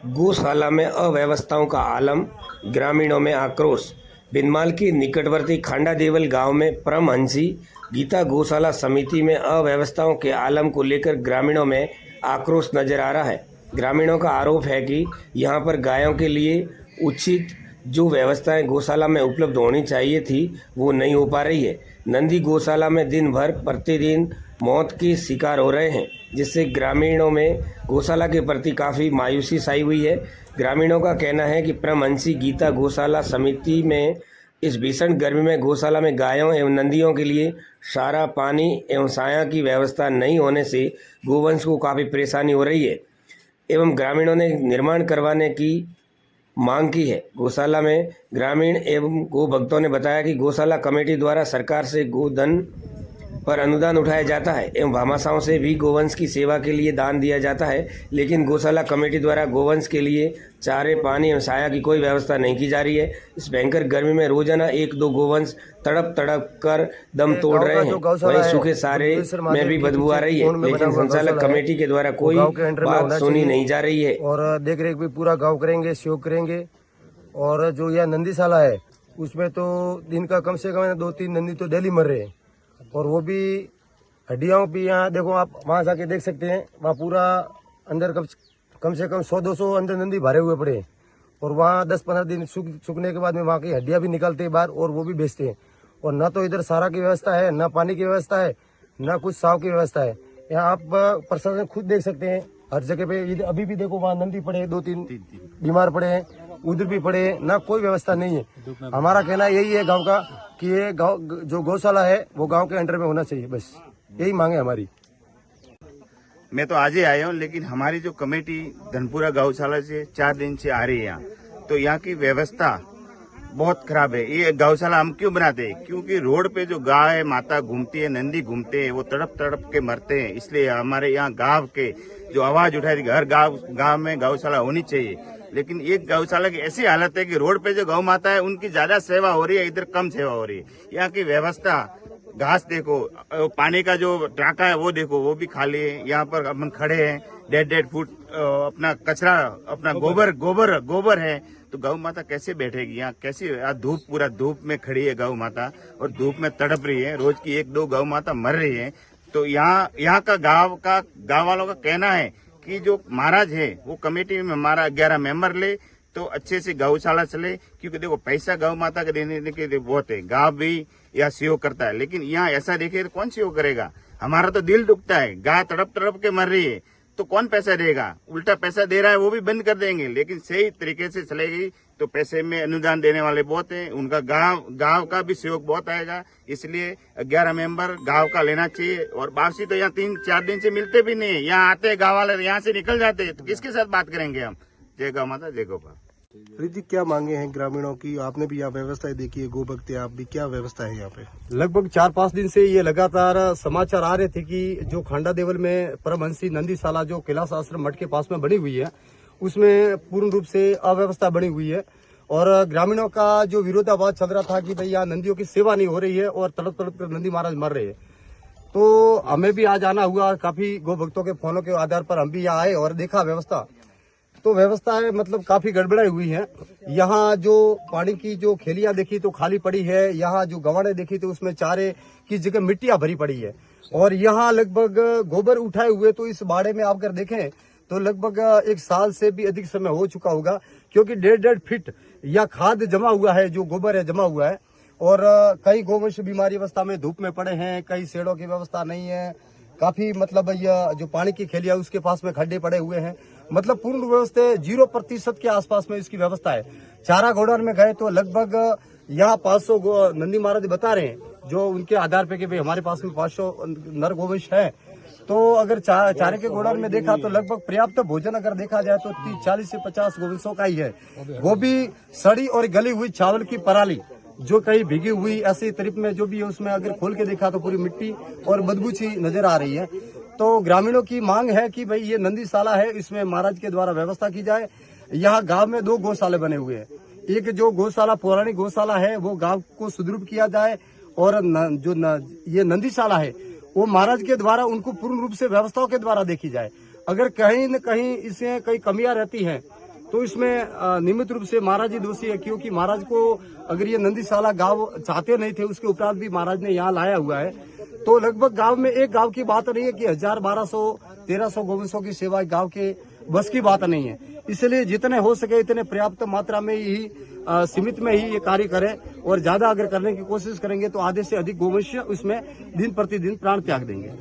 गौशाला में अव्यवस्थाओं का आलम, ग्रामीणों में आक्रोश। बिनमाल के निकटवर्ती खांडादेवल गांव में परमहंसी गीता गौशाला समिति में अव्यवस्थाओं के आलम को लेकर ग्रामीणों में आक्रोश नजर आ रहा है। ग्रामीणों का आरोप है कि यहां पर गायों के लिए उचित जो व्यवस्थाएं गौशाला में उपलब्ध होनी चाहिए थी वो नहीं हो पा रही है। नंदी गौशाला में दिन भर प्रतिदिन मौत के शिकार हो रहे हैं, जिससे ग्रामीणों में गौशाला के प्रति काफ़ी मायूसी छाई हुई है। ग्रामीणों का कहना है कि परमहंसी गीता गौशाला समिति में इस भीषण गर्मी में गौशाला में गायों एवं नंदियों के लिए सारा पानी एवं छाया की व्यवस्था नहीं होने से गोवंश को काफ़ी परेशानी हो रही है एवं ग्रामीणों ने निर्माण करवाने की मांग की है। गौशाला में ग्रामीण एवं गो भक्तों ने बताया कि गौशाला कमेटी द्वारा सरकार से गोधन पर अनुदान उठाया जाता है एवं भामाशाहों से भी गोवंश की सेवा के लिए दान दिया जाता है, लेकिन गौशाला कमेटी द्वारा गोवंश के लिए चारे, पानी एवं छाया की कोई व्यवस्था नहीं की जा रही है। इस भयंकर गर्मी में रोजाना 1-2 गोवंश तड़प तड़प कर दम तोड़ रहे हैं। वहीं सूखे सारे में भी बदबू आ रही है, लेकिन संचालक कमेटी के द्वारा कोई बात सुनी नहीं जा रही है। और देख रेख भी पूरा गाँव करेंगे, सहयोग करेंगे। और जो यह नंदीशाला है उसमें तो दिन का कम से कम 2-3 नंदी तो डेली मर रहे हैं, और वो भी हड्डियां भी। यहाँ देखो, आप वहाँ जाके देख सकते हैं, वहाँ पूरा अंदर कम से कम 100-200 अंदर नंदी भरे हुए पड़े हैं। और वहाँ 10-15 दिन सूखने के बाद में वहाँ की हड्डियां भी निकलते हैं बाहर, और वो भी बेचते हैं। और न तो इधर सारा की व्यवस्था है, न पानी की व्यवस्था है, न कुछ साव की व्यवस्था है। यहाँ आप प्रशासन खुद देख सकते हैं, हर जगह पे अभी भी देखो, वहाँ नंदी पड़े हैं, 2-3 बीमार पड़े हैं, उधर भी पड़े हैं, ना कोई व्यवस्था नहीं है। हमारा कहना यही है गांव का कि ये गांव जो गौशाला है वो गांव के अंडर में होना चाहिए, बस यही मांग है हमारी। मैं तो आज ही आया हूँ, लेकिन हमारी जो कमेटी धनपुरा गौशाला से 4 दिन से आ रही है यहाँ, तो यहाँ की व्यवस्था बहुत खराब है। ये गौशाला हम क्यों बनाते हैं? क्योंकि रोड पे जो गाय माता घूमती है, नंदी घूमते हैं, वो तड़प तड़प के मरते हैं। इसलिए हमारे यहाँ गांव के जो आवाज उठाई थी, हर गांव में गौशाला होनी चाहिए। लेकिन एक गौशाला की ऐसी हालत है कि रोड पे जो गौ माता है उनकी ज्यादा सेवा हो रही है, इधर कम सेवा हो रही है। यहाँ की व्यवस्था, घास देखो, पानी का जो टाका है वो देखो, वो भी खाली है। यहाँ पर अपन खड़े हैं, 1.5 फुट अपना कचरा, अपना गोबर है, तो गौ माता कैसे बैठेगी यहाँ? कैसे? धूप, पूरा धूप में खड़ी है गौ माता, और धूप में तड़प रही है। रोज की 1-2 गौ माता मर रही है। तो यहाँ का गाँव वालों का कहना है कि जो महाराज है वो कमेटी में हमारा 11 मेंबर ले तो अच्छे से गौशाला चले। क्योंकि देखो, पैसा गौ माता के देने के लिए बहुत है, गाँव भी या सहयोग करता है, लेकिन यहाँ ऐसा देखे तो कौन सहयोग करेगा? हमारा तो दिल दुखता है, गाय तड़प तड़प के मर रही है, तो कौन पैसा देगा? उल्टा पैसा दे रहा है वो भी बंद कर देंगे। लेकिन सही तरीके से चलेगी तो पैसे में अनुदान देने वाले बहुत हैं, उनका गांव का भी सहयोग बहुत आएगा। इसलिए 11 मेंबर गांव का लेना चाहिए। और वापसी तो यहाँ 3-4 दिन से मिलते भी नहीं, यहाँ आते गाँव वाले, यहाँ से निकल जाते हैं, तो किसके साथ बात करेंगे हम? जय गौ माता, जय गोपाल। रिद्धि, क्या मांगे हैं ग्रामीणों की? आपने भी यहाँ व्यवस्था देखी है, गो भक्त आप भी, क्या व्यवस्था है यहाँ पे? लगभग 4-5 दिन से ये लगातार समाचार आ रहे थे कि जो खांडादेवल में परमहंसी नंदीशाला जो कैलाश आश्रम मठ के पास में बनी हुई है, उसमें पूर्ण रूप से अव्यवस्था बनी हुई है। और ग्रामीणों का जो विरोधाभास चल रहा था कि भाई यहाँ नंदियों की सेवा नहीं हो रही है और तड़प तड़प कर नंदी महाराज मर रहे हैं। तो हमें भी आज आना हुआ, काफी गो भक्तों के फोनों के आधार पर हम भी यहाँ आए और देखा व्यवस्था। तो व्यवस्था है, मतलब काफी गड़बड़ाई हुई है। यहाँ जो पानी की जो खेलियां देखी तो खाली पड़ी है, यहाँ जो गवाड़े देखी तो उसमें चारे की जगह मिट्टियां भरी पड़ी है। और यहाँ लगभग गोबर उठाए हुए, तो इस बाड़े में आप अगर देखें तो लगभग 1 साल से भी अधिक समय हो चुका होगा, क्योंकि 1.5 फीट या खाद जमा हुआ है, जो गोबर है जमा हुआ है। और कई गोवंश बीमारी अवस्था में धूप में पड़े हैं, कई शेडों की व्यवस्था नहीं है, काफी मतलब यह जो पानी की खेलिया उसके पास में खड्डे पड़े हुए हैं। मतलब पूर्ण व्यवस्था 0% के आसपास में इसकी व्यवस्था है। चारा गोडाउन में गए तो लगभग यहाँ 500 नंदी महाराज बता रहे हैं, जो उनके आधार पे कि भाई हमारे पास में 500 नर गोवंश है। तो अगर चारे के गोडाउन में देखा तो लगभग पर्याप्त भोजन अगर देखा जाए तो 40 से 50 गोवंशों का ही है। वो भी सड़ी और गली हुई चावल की पराली, जो कहीं भीगी हुई ऐसी तरीफ में जो भी है, उसमें अगर खोल के देखा तो पूरी मिट्टी और बदबू सी नजर आ रही है। तो ग्रामीणों की मांग है कि भाई ये नंदीशाला है, इसमें महाराज के द्वारा व्यवस्था की जाए। यहाँ गांव में 2 गौशाले बने हुए हैं, एक जो गौशाला पौराणिक गौशाला है वो गांव को सुदृढ़ किया जाए, और ये नंदीशाला है वो महाराज के द्वारा उनको पूर्ण रूप से व्यवस्थाओं के द्वारा देखी जाए। अगर कहीं न कहीं इसमें कई कमियां रहती हैं तो इसमें नियमित रूप से महाराज ही दोषी है, क्योंकि महाराज को अगर ये नंदीशाला गांव चाहते नहीं थे, उसके उपरांत भी महाराज ने यहाँ लाया हुआ है। तो लगभग गांव में एक गांव की बात नहीं है कि 1000, 1200, 1300 गोवंशों की सेवा गांव के बस की बात नहीं है। इसलिए जितने हो सके इतने पर्याप्त मात्रा में ही सीमित में ही ये कार्य करें, और ज्यादा अगर करने की कोशिश करेंगे तो आधे से अधिक गोवंश उसमें दिन प्रतिदिन प्राण त्याग देंगे।